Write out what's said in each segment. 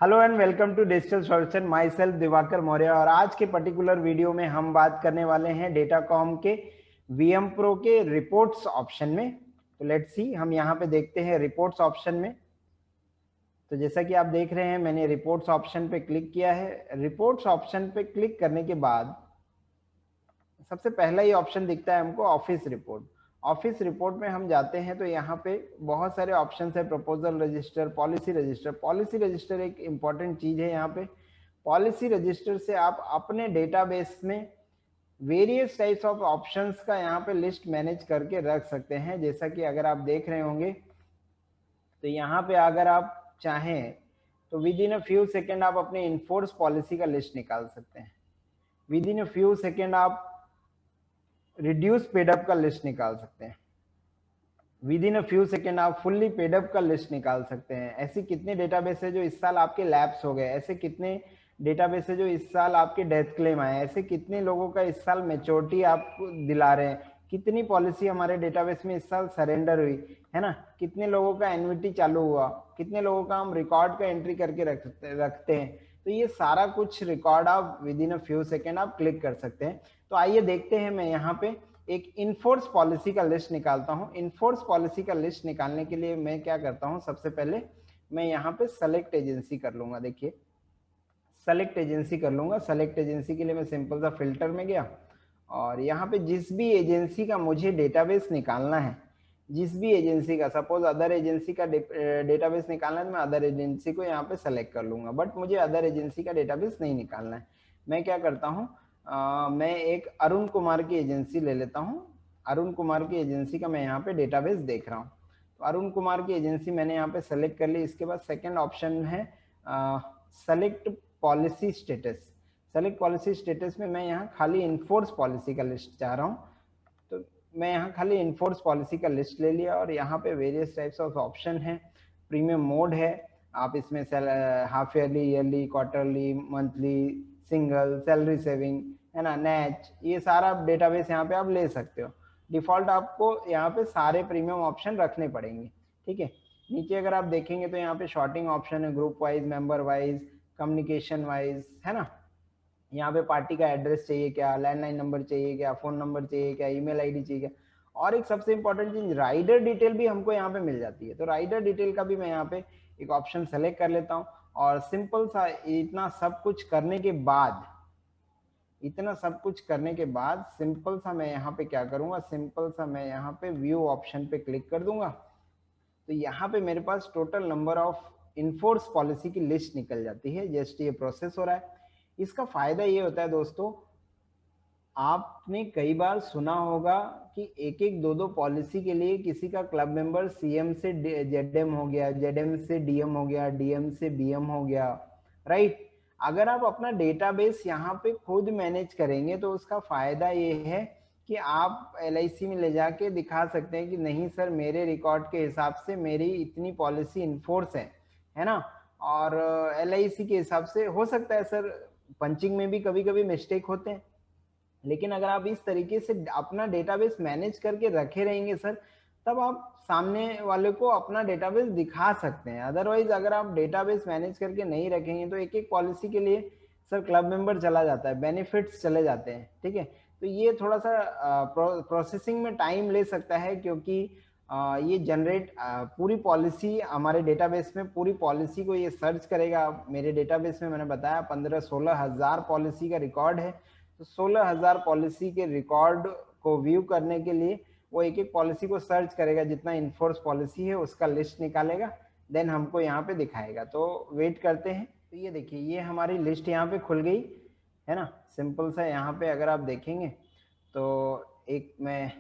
Hello and welcome to digital solution. Myself Divakar Maurya. और आज के पर्टिकुलर वीडियो में हम बात करने वाले हैं डेटाकॉम के वीएम प्रो के रिपोर्ट्स ऑप्शन में। तो लेट्स सी, हम यहाँ पे देखते हैं रिपोर्ट्स ऑप्शन में। तो जैसा कि आप देख रहे हैं, मैंने रिपोर्ट्स ऑप्शन पे क्लिक किया है। रिपोर्ट्स ऑप्शन पे क्लिक करने के बाद सबसे पहला ही ऑप्शन दिखता है हमको ऑफिस रिपोर्ट। ऑफिस रिपोर्ट में हम जाते हैं तो यहाँ पे बहुत सारे ऑप्शन है, proposal register, policy register. Policy register एक इंपॉर्टेंट चीज है। यहाँ पे पॉलिसी रजिस्टर से आप अपने डेटाबेस में वेरियस टाइप्स ऑफ ऑप्शंस का यहाँ पे लिस्ट मैनेज करके रख सकते हैं। जैसा कि अगर आप देख रहे होंगे तो यहाँ पे अगर आप चाहें तो with in a few second आप अपने इनफोर्स पॉलिसी का लिस्ट निकाल सकते हैं। With in a few second आप रिड्यूस पेडअप का लिस्ट निकाल सकते हैं। With in a few second आप फुल्ली पेडअप का लिस्ट निकाल सकते हैं। ऐसी कितने डेटाबेस है जो इस साल आपके लैप्स हो गए, ऐसे कितने डेटाबेस है जो इस साल आपके डेथ क्लेम आए, ऐसे कितने लोगों का इस साल मेच्योरिटी आप दिला रहे हैं, कितनी पॉलिसी हमारे डेटाबेस में इस साल सरेंडर हुई है ना, कितने लोगों का एन्युटी चालू हुआ, कितने लोगों का हम रिकॉर्ड का एंट्री करके रखते हैं। तो ये सारा कुछ रिकॉर्ड आप with in a few second आप क्लिक कर सकते हैं। तो आइए देखते हैं, मैं यहाँ पे एक इनफोर्स पॉलिसी का लिस्ट निकालता हूं। इनफोर्स पॉलिसी का लिस्ट निकालने के लिए मैं क्या करता हूं, सबसे पहले मैं यहाँ पे सेलेक्ट एजेंसी कर लूंगा। देखिए, सेलेक्ट एजेंसी कर लूंगा। सेलेक्ट एजेंसी के लिए मैं सिंपल सा फिल्टर में गया और यहाँ पे जिस भी एजेंसी का मुझे डेटाबेस निकालना है, जिस भी एजेंसी का, सपोज अदर एजेंसी का डेटाबेस निकालना है तो मैं अदर एजेंसी को यहाँ पे सेलेक्ट कर लूंगा। बट मुझे अदर एजेंसी का डेटाबेस नहीं निकालना है। मैं क्या करता हूँ, मैं एक अरुण कुमार की एजेंसी ले लेता हूँ। अरुण कुमार की एजेंसी का मैं यहाँ पे डेटाबेस देख रहा हूँ। तो अरुण कुमार की एजेंसी मैंने यहाँ पे सेलेक्ट कर ली। इसके बाद सेकेंड ऑप्शन है select policy status. Select policy status में मैं यहाँ खाली इनफोर्स पॉलिसी का लिस्ट चाह रहा हूँ। तो मैं यहाँ खाली इनफोर्स पॉलिसी का लिस्ट ले लिया और यहाँ पे वेरियस टाइप्स ऑफ ऑप्शन है। प्रीमियम मोड है, आप इसमें half yearly, yearly, quarterly, monthly, single, salary saving है ना, नैच, ये सारा डेटाबेस यहाँ पे आप ले सकते हो। डिफॉल्ट आपको यहाँ पे सारे प्रीमियम ऑप्शन रखने पड़ेंगे, ठीक है। नीचे अगर आप देखेंगे तो यहाँ पे शॉर्टिंग ऑप्शन है, group wise, member wise, communication wise, है ना। यहाँ पे पार्टी का एड्रेस चाहिए क्या, लैंडलाइन नंबर चाहिए क्या, फोन नंबर चाहिए क्या, ईमेल आईडी चाहिए क्या, और एक सबसे इंपॉर्टेंट चीज राइडर डिटेल भी हमको यहाँ पे मिल जाती है। तो राइडर डिटेल का भी मैं यहाँ पे एक ऑप्शन सेलेक्ट कर लेता हूँ। और सिंपल सा इतना सब कुछ करने के बाद, सिंपल सा मैं यहाँ पे क्या करूंगा, सिंपल सा मैं यहाँ पे व्यू ऑप्शन पे क्लिक कर दूंगा। तो यहाँ पे मेरे पास total number of in force policy की लिस्ट निकल जाती है। जस्ट ये प्रोसेस हो रहा है। इसका फायदा ये होता है दोस्तों, आपने कई बार सुना होगा कि एक एक दो दो पॉलिसी के लिए किसी का क्लब मेंबर सीएम से जेडएम हो गया, जेडएम से डीएम हो गया, डीएम से बीएम हो गया, राइट। अगर आप अपना डेटाबेस यहाँ पे खुद मैनेज करेंगे तो उसका फायदा ये है कि आप एलआईसी में ले जाके दिखा सकते हैं कि नहीं सर, मेरे रिकॉर्ड के हिसाब से मेरी इतनी पॉलिसी इनफोर्स है ना। और एलआईसी के हिसाब से हो सकता है सर पंचिंग में भी कभी कभी मिस्टेक होते हैं, लेकिन अगर आप इस तरीके से अपना डेटाबेस मैनेज करके रखे रहेंगे सर, तब आप सामने वाले को अपना डेटाबेस दिखा सकते हैं। अदरवाइज अगर आप डेटाबेस मैनेज करके नहीं रखेंगे तो एक एक पॉलिसी के लिए सर क्लब मेंबर चला जाता है, बेनिफिट्स चले जाते हैं, ठीक है। तो ये थोड़ा सा प्रोसेसिंग में टाइम ले सकता है, क्योंकि ये जनरेट पूरी पॉलिसी हमारे डेटाबेस में, पूरी पॉलिसी को ये सर्च करेगा। मेरे डेटाबेस में मैंने बताया 15-16 हजार पॉलिसी का रिकॉर्ड है। तो 16,000 पॉलिसी के रिकॉर्ड को व्यू करने के लिए वो एक एक पॉलिसी को सर्च करेगा, जितना इनफोर्स पॉलिसी है उसका लिस्ट निकालेगा, देन हमको यहाँ पे दिखाएगा। तो वेट करते हैं। तो ये देखिए, ये हमारी लिस्ट यहाँ पे खुल गई है ना। सिंपल सा यहाँ पे अगर आप देखेंगे तो एक मैं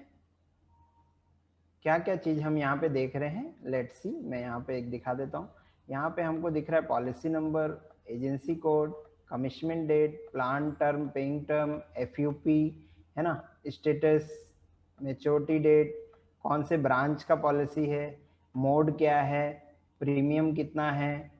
क्या क्या चीज हम यहाँ पे देख रहे हैं, लेट्स सी, मैं यहाँ पे एक दिखा देता हूँ। यहाँ पे हमको दिख रहा है policy number, agency code, commitment date, plan term, paying term, FUP, है ना, स्टेटस, मेच्योरिटी डेट, कौन से ब्रांच का पॉलिसी है, मोड क्या है, प्रीमियम कितना है,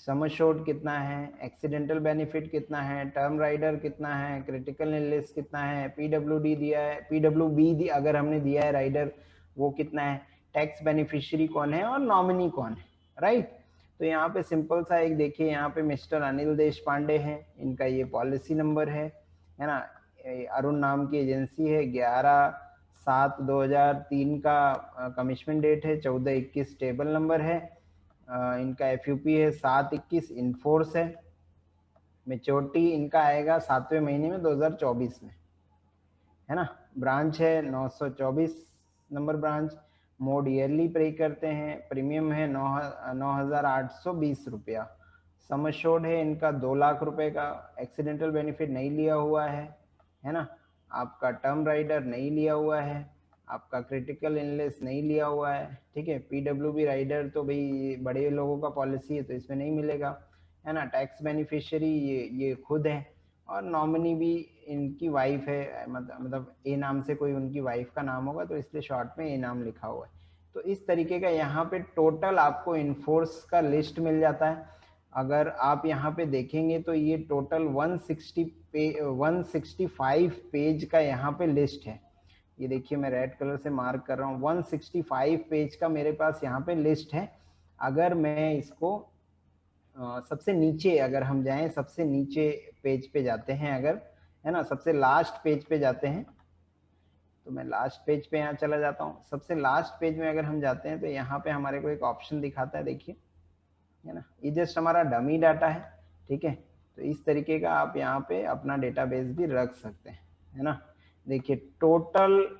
सम एश्योर्ड कितना है, एक्सीडेंटल बेनिफिट कितना है, टर्म राइडर कितना है, क्रिटिकल इलनेस कितना है, पीडब्ल्यूडी दिया है, पीडब्ल्यूबी अगर हमने दिया है राइडर वो कितना है, टैक्स बेनिफिशियरी कौन है और नॉमिनी कौन है, राइट। तो यहाँ पे सिंपल सा एक देखिए, यहाँ पे मिस्टर अनिल देश पांडे हैं, इनका ये पॉलिसी नंबर है ना। अरुण नाम की एजेंसी है, 11/7/2003 का कमिशमेंट डेट है, 14/21 टेबल नंबर है, इनका FUP है 7/21, इनफोर्स है, मेच्योरिटी इनका आएगा 7वें महीने में 2024 में, है ना। ब्रांच है 924 नंबर ब्रांच, मोड ईयरली पे करते हैं, प्रीमियम है 9,820 रुपया, सम एश्योर्ड है इनका 2 लाख रुपए का, एक्सीडेंटल बेनिफिट नहीं लिया हुआ है ना। आपका टर्म राइडर नहीं लिया हुआ है, आपका क्रिटिकल इलनेस नहीं लिया हुआ है, ठीक है। PWB राइडर तो भाई बड़े लोगों का पॉलिसी है तो इसमें नहीं मिलेगा, है ना। टैक्स बेनिफिशियरी ये खुद है, और नॉमिनी भी इनकी वाइफ है, मतलब ए नाम से कोई उनकी वाइफ का नाम होगा तो इसलिए शॉर्ट में ए नाम लिखा हुआ है। तो इस तरीके का यहाँ पे टोटल आपको इनफोर्स का लिस्ट मिल जाता है। अगर आप यहाँ पे देखेंगे तो ये टोटल 165 पेज का यहाँ पे लिस्ट है। ये देखिए मैं रेड कलर से मार्क कर रहा हूँ, 165 पेज का मेरे पास यहाँ पे लिस्ट है। अगर मैं इसको सबसे नीचे अगर हम जाएं, सबसे नीचे पेज पे जाते हैं अगर, है ना, सबसे लास्ट पेज पे जाते हैं, तो मैं लास्ट पेज पे यहाँ चला जाता हूँ। सबसे लास्ट पेज में अगर हम जाते हैं तो यहाँ पे हमारे को एक ऑप्शन दिखाता है, देखिए, है ना। ये जस्ट हमारा डमी डाटा है, ठीक है। तो इस तरीके का आप यहाँ पे अपना डेटाबेस भी रख सकते हैं, है ना। देखिए टोटल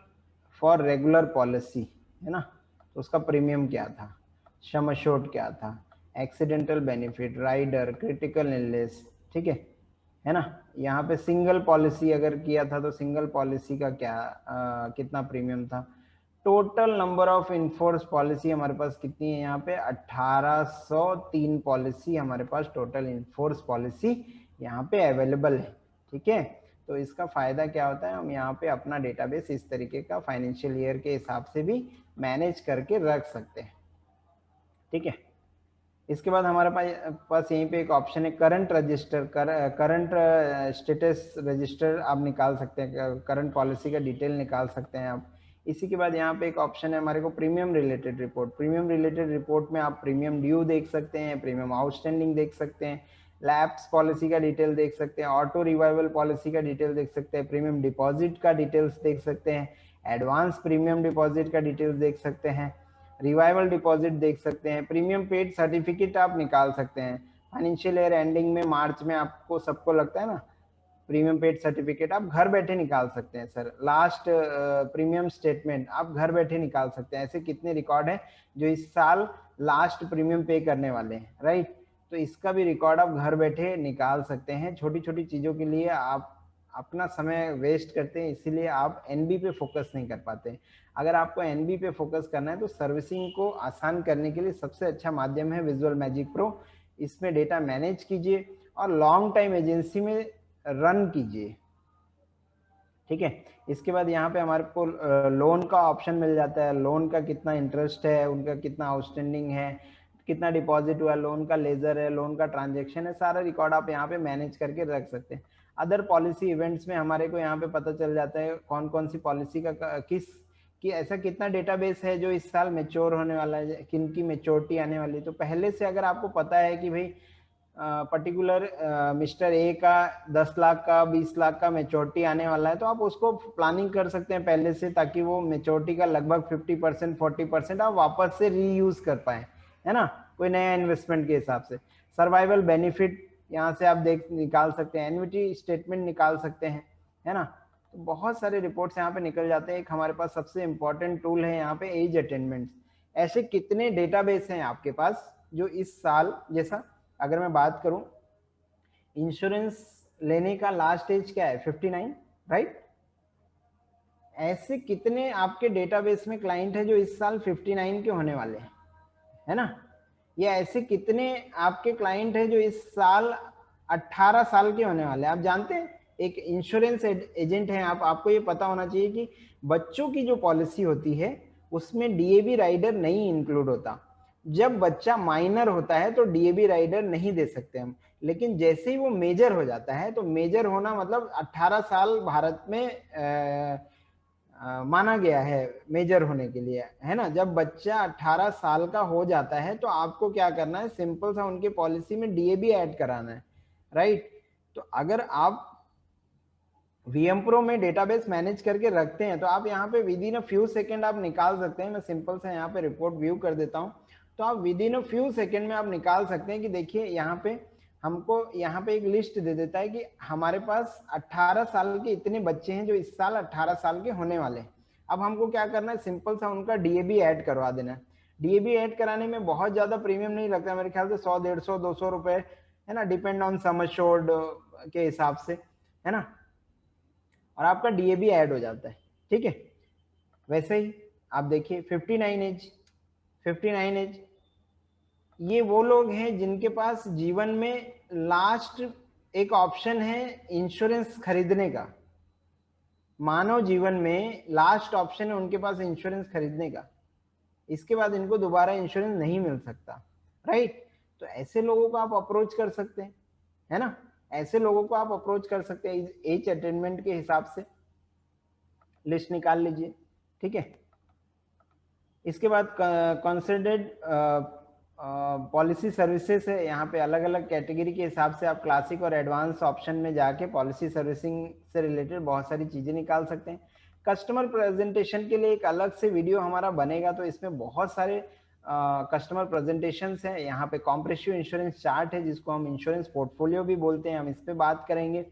फॉर रेगुलर पॉलिसी, है ना, तो उसका प्रीमियम क्या था, सम एश्योर्ड क्या था, accidental benefit, rider, critical illness, ठीक है ना। यहाँ पे सिंगल पॉलिसी अगर किया था तो सिंगल पॉलिसी का क्या कितना प्रीमियम था। Total number of in force policy हमारे पास कितनी है, यहाँ पे 1803 पॉलिसी हमारे पास टोटल इनफोर्स पॉलिसी यहाँ पे अवेलेबल है, ठीक है। तो इसका फायदा क्या होता है, हम यहाँ पे अपना डेटाबेस इस तरीके का फाइनेंशियल ईयर के हिसाब से भी मैनेज करके रख सकते हैं, ठीक है। इसके बाद हमारे पास यहीं पे एक ऑप्शन है current register, current status register आप निकाल सकते हैं, करंट पॉलिसी का डिटेल निकाल सकते हैं आप। इसी के बाद यहाँ पे एक ऑप्शन है हमारे को premium related report. Premium related report में आप प्रीमियम ड्यू देख सकते हैं, प्रीमियम आउटस्टैंडिंग देख सकते हैं, लैप्स पॉलिसी का डिटेल देख सकते हैं, ऑटो रिवाइवल पॉलिसी का डिटेल देख सकते हैं, प्रीमियम डिपॉजिट का डिटेल्स देख सकते हैं, एडवांस प्रीमियम डिपॉजिट का डिटेल्स देख सकते हैं, रिवाइवल डिपॉजिट देख सकते हैं, प्रीमियम पेड सर्टिफिकेट आप निकाल सकते हैं। फाइनेंशियल ईयर एंडिंग में मार्च में आपको सबको लगता है ना, प्रीमियम पेड सर्टिफिकेट आप घर बैठे निकाल सकते हैं सर। लास्ट प्रीमियम स्टेटमेंट आप घर बैठे निकाल सकते हैं। ऐसे कितने रिकॉर्ड है जो इस साल लास्ट प्रीमियम पे करने वाले हैं, राइट। तो इसका भी रिकॉर्ड आप घर बैठे निकाल सकते हैं। छोटी छोटी चीजों के लिए आप अपना समय वेस्ट करते हैं, इसीलिए आप एनबी पे फोकस नहीं कर पाते। अगर आपको एनबी पे फोकस करना है तो सर्विसिंग को आसान करने के लिए सबसे अच्छा माध्यम है विजुअल मैजिक प्रो। इसमें डेटा मैनेज कीजिए और लॉन्ग टाइम एजेंसी में रन कीजिए, ठीक है। इसके बाद यहाँ पे हमारे को लोन का ऑप्शन मिल जाता है, लोन का कितना इंटरेस्ट है, उनका कितना आउटस्टैंडिंग है, कितना डिपॉजिट हुआ, लोन का लेजर है, लोन का ट्रांजैक्शन है, सारा रिकॉर्ड आप यहाँ पे मैनेज करके रख सकते हैं। अदर पॉलिसी इवेंट्स में हमारे को यहाँ पे पता चल जाता है कौन कौन सी पॉलिसी का कि ऐसा कितना डेटाबेस है जो इस साल मैच्योर होने वाला है, किन की मैच्योरिटी आने वाली है। तो पहले से अगर आपको पता है कि भाई पर्टिकुलर मिस्टर ए का 10 लाख का 20 लाख का मैच्योरिटी आने वाला है, तो आप उसको प्लानिंग कर सकते हैं पहले से, ताकि वो मैच्योरिटी का लगभग 50% 40% आप वापस से रीयूज कर पाए, है ना, कोई नया इन्वेस्टमेंट के हिसाब से। सर्वाइवल बेनिफिट यहाँ से आप निकाल सकते हैं, एन्युटी स्टेटमेंट निकाल सकते हैं, है ना। तो बहुत सारे रिपोर्ट्स यहाँ पे निकल जाते हैं। एक हमारे पास सबसे इंपॉर्टेंट टूल है यहाँ पे एज अटेंडमेंट्स। ऐसे कितने डेटाबेस हैं आपके पास जो इस साल, जैसा अगर मैं बात करूं, इंश्योरेंस लेने का लास्ट एज क्या है 59, राइट। ऐसे कितने आपके डेटाबेस में क्लाइंट है जो इस साल 59 के होने वाले हैं, है ना। या ऐसे कितने आपके क्लाइंट है जो इस साल 18 साल के होने वाले हैं। आप जानते हैं एक इंश्योरेंस एजेंट है, आपको ये पता होना चाहिए कि बच्चों की जो पॉलिसी होती है उसमें डीएबी राइडर नहीं इंक्लूड होता। जब बच्चा माइनर होता है तो डीएबी राइडर नहीं दे सकते हम, लेकिन जैसे ही वो मेजर हो जाता है, तो मेजर होना मतलब 18 साल भारत में माना गया है मेजर होने के लिए, है ना। जब बच्चा 18 साल का हो जाता है तो आपको क्या करना है, सिंपल सा उनके पॉलिसी में डीएबी ऐड कराना है, राइट। तो अगर आप VM Pro में डेटाबेस मैनेज करके रखते हैं तो आप यहाँ पे with in a few second आप निकाल सकते हैं। मैं सिंपल से यहाँ पे रिपोर्ट व्यू कर देता हूँ, तो आप with in a few second में आप निकाल सकते हैं कि देखिए यहाँ पे हमको यहाँ पे एक लिस्ट दे देता है कि हमारे पास 18 साल के इतने बच्चे हैं जो इस साल 18 साल के होने वाले हैं। अब हमको क्या करना है, सिंपल सा उनका डीएबी ऐड करवा देना है। डीएबी ऐड कराने में बहुत ज्यादा प्रीमियम नहीं लगता, मेरे ख्याल से 100, 150, 200 रुपए, है ना, डिपेंड ऑन सम एश्योर्ड के हिसाब से, है ना, और आपका डीएबी ऐड हो जाता है, ठीक है। वैसे ही आप देखिए 59 एज ये वो लोग हैं जिनके पास जीवन में लास्ट एक ऑप्शन है इंश्योरेंस खरीदने का। मानव जीवन में लास्ट ऑप्शन है उनके पास इंश्योरेंस खरीदने का, इसके बाद इनको दोबारा इंश्योरेंस नहीं मिल सकता, राइट। तो ऐसे लोगों को आप अप्रोच कर सकते हैं, है ना, ऐसे लोगों को आप अप्रोच कर सकते हैं एज अटेनमेंट के हिसाब से। लिस्ट निकाल लीजिए, ठीक है। इसके बाद कंसिडर्ड पॉलिसी सर्विसेज है, यहाँ पे अलग अलग कैटेगरी के हिसाब से आप क्लासिक और एडवांस ऑप्शन में जाके पॉलिसी सर्विसिंग से रिलेटेड बहुत सारी चीजें निकाल सकते हैं। कस्टमर प्रेजेंटेशन के लिए एक अलग से वीडियो हमारा बनेगा, तो इसमें बहुत सारे कस्टमर प्रेजेंटेशन हैं। यहाँ पे कॉम्प्रिहेंसिव इंश्योरेंस चार्ट है जिसको हम इंश्योरेंस पोर्टफोलियो भी बोलते हैं, हम इस पे बात करेंगे।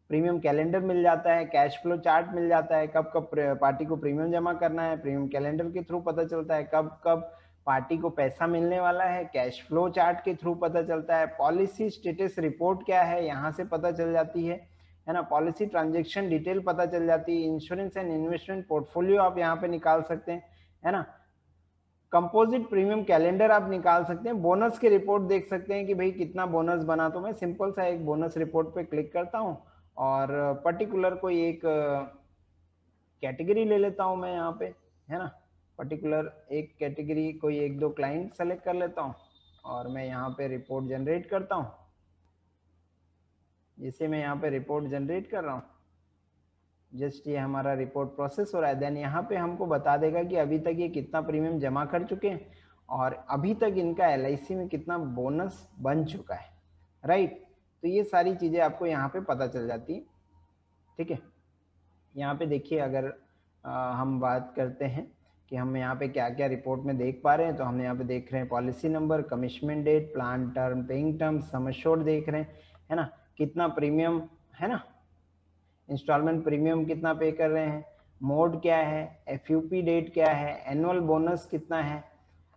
प्रीमियम कैलेंडर मिल जाता है, कैश फ्लो चार्ट मिल जाता है, कब कब पार्टी को प्रीमियम जमा करना है, प्रीमियम कैलेंडर के थ्रू पता चलता है, कब कब पार्टी को पैसा मिलने वाला है, कैश फ्लो चार्ट के थ्रू पता चलता है, पॉलिसी स्टेटस रिपोर्ट क्या है यहाँ से पता चल जाती है ना, पॉलिसी ट्रांजेक्शन डिटेल पता चल जाती है, इंश्योरेंस एंड इन्वेस्टमेंट पोर्टफोलियो आप यहाँ पे निकाल सकते हैं, है ना, कंपोजिट प्रीमियम कैलेंडर आप निकाल सकते हैं, बोनस की रिपोर्ट देख सकते हैं कि भाई कितना बोनस बना। तो मैं सिंपल सा एक बोनस रिपोर्ट पे क्लिक करता हूँ और पर्टिकुलर कोई एक कैटेगरी ले लेता हूँ मैं यहाँ पे, है ना, पर्टिकुलर एक कैटेगरी कोई एक दो क्लाइंट सेलेक्ट कर लेता हूँ और मैं यहाँ पे रिपोर्ट जनरेट करता हूँ। जिसे मैं यहाँ पे रिपोर्ट जनरेट कर रहा हूँ, जस्ट ये हमारा रिपोर्ट प्रोसेस हो रहा है। देन यहाँ पे हमको बता देगा कि अभी तक ये कितना प्रीमियम जमा कर चुके हैं और अभी तक इनका LIC में कितना बोनस बन चुका है, राइट। तो ये सारी चीजें आपको यहाँ पे पता चल जाती है, ठीक है। यहाँ पे देखिए अगर हम बात करते हैं कि हम यहाँ पे क्या क्या रिपोर्ट में देख पा रहे हैं, तो हम यहाँ पे देख रहे हैं policy number, commitment date, plan term, paying term, sum assured देख रहे हैं, है ना, कितना प्रीमियम, है ना, इंस्टॉलमेंट प्रीमियम कितना पे कर रहे हैं, मोड क्या है, FUP डेट क्या है, एनुअल बोनस कितना है,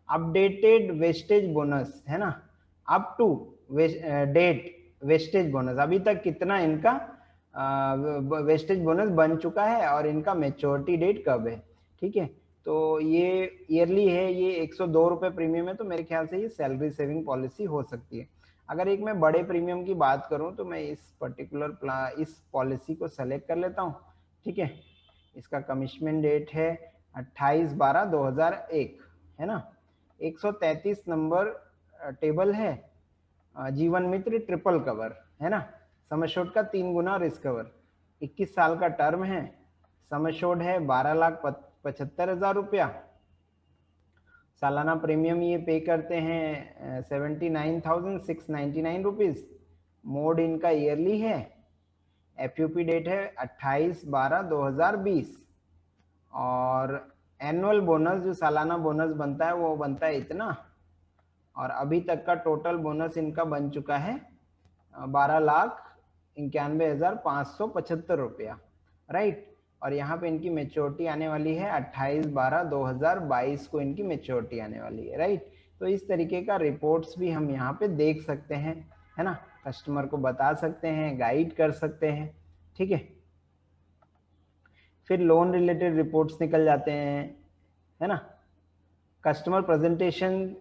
अपडेटेड वेस्टेज बोनस, है ना, अप टू डेट वेस्टेज बोनस, अभी तक कितना इनका वेस्टेज बोनस बन चुका है और इनका मेच्योरिटी डेट कब है, ठीक है। तो ये ईयरली है, ये 102 रुपए प्रीमियम है, तो मेरे ख्याल से ये सैलरी सेविंग पॉलिसी हो सकती है। अगर एक मैं बड़े प्रीमियम की बात करूं तो मैं इस पर्टिकुलर इस पॉलिसी को सेलेक्ट कर लेता हूं, ठीक है। इसका कमिटमेंट डेट है 28/12/2001, है ना, 133 नंबर टेबल है, जीवन मित्र ट्रिपल कवर, है ना, सम एश्योर्ड का 3 गुना रिस्क कवर, 21 साल का टर्म है, सम एश्योर्ड है 12,75,000 रुपया, सालाना प्रीमियम ये पे करते हैं 79,699 रुपीज, मोड इनका ईयरली है, FUP डेट है 28/12/2020 और एनुअल बोनस जो सालाना बोनस बनता है वो बनता है इतना, और अभी तक का टोटल बोनस इनका बन चुका है 12,91,575 रुपया, राइट। और यहाँ पे इनकी मेच्योरिटी आने वाली है 28/12/2022 को इनकी मेच्योरिटी आने वाली है, राइट। तो इस तरीके का रिपोर्ट्स भी हम यहाँ पे देख सकते हैं, है ना, कस्टमर को बता सकते हैं, गाइड कर सकते हैं, ठीक है। फिर लोन रिलेटेड रिपोर्ट्स निकल जाते हैं, है ना, कस्टमर प्रेजेंटेशन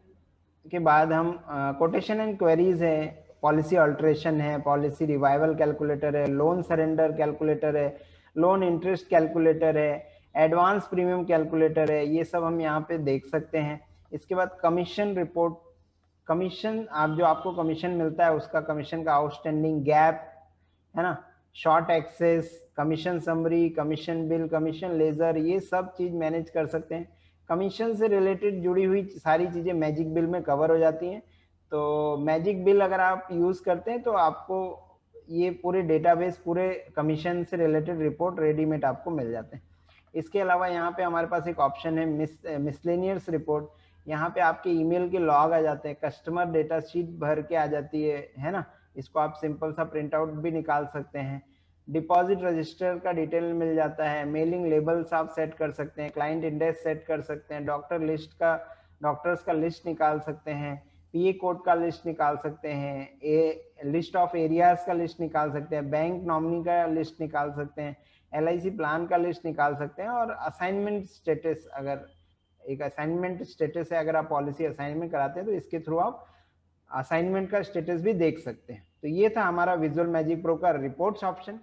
के बाद हम कोटेशन एंड क्वेरीज है, पॉलिसी अल्टरेशन है, पॉलिसी रिवाइवल कैलकुलेटर है, लोन सरेंडर कैलकुलेटर है, लोन इंटरेस्ट कैलकुलेटर है, एडवांस प्रीमियम कैलकुलेटर है, ये सब हम यहाँ पे देख सकते हैं। इसके बाद कमीशन रिपोर्ट, कमीशन आप जो आपको कमीशन मिलता है उसका कमीशन का आउटस्टैंडिंग गैप, है ना, short excess, commission summary, commission bill, commission ledger, ये सब चीज मैनेज कर सकते हैं। कमीशन से रिलेटेड जुड़ी हुई सारी चीजें मैजिक बिल में कवर हो जाती हैं। तो मैजिक बिल अगर आप यूज करते हैं तो आपको ये पूरे डेटाबेस, पूरे कमीशन से रिलेटेड रिपोर्ट रेडीमेड आपको मिल जाते हैं। इसके अलावा यहाँ पे हमारे पास एक ऑप्शन है मिसलेनियस रिपोर्ट। यहाँ पे आपके ईमेल के लॉग आ जाते हैं, कस्टमर डेटा शीट भर के आ जाती है ना। इसको आप सिंपल सा प्रिंट आउट भी निकाल सकते हैं। डिपॉजिट रजिस्टर का डिटेल मिल जाता है, मेलिंग लेबल्स आप सेट कर सकते हैं, क्लाइंट इंडेक्स सेट कर सकते हैं, डॉक्टर्स का लिस्ट निकाल सकते हैं, पीए कोड का लिस्ट निकाल सकते हैं, लिस्ट ऑफ एरियाज का लिस्ट निकाल सकते हैं, बैंक नॉमिनी का लिस्ट निकाल सकते हैं, एलआईसी प्लान का लिस्ट निकाल सकते हैं, और असाइनमेंट स्टेटस, अगर एक असाइनमेंट स्टेटस है, अगर आप पॉलिसी असाइनमेंट कराते हैं तो इसके थ्रू आप असाइनमेंट का स्टेटस भी देख सकते हैं। तो ये था हमारा विजुअल मैजिक प्रो का रिपोर्ट्स ऑप्शन।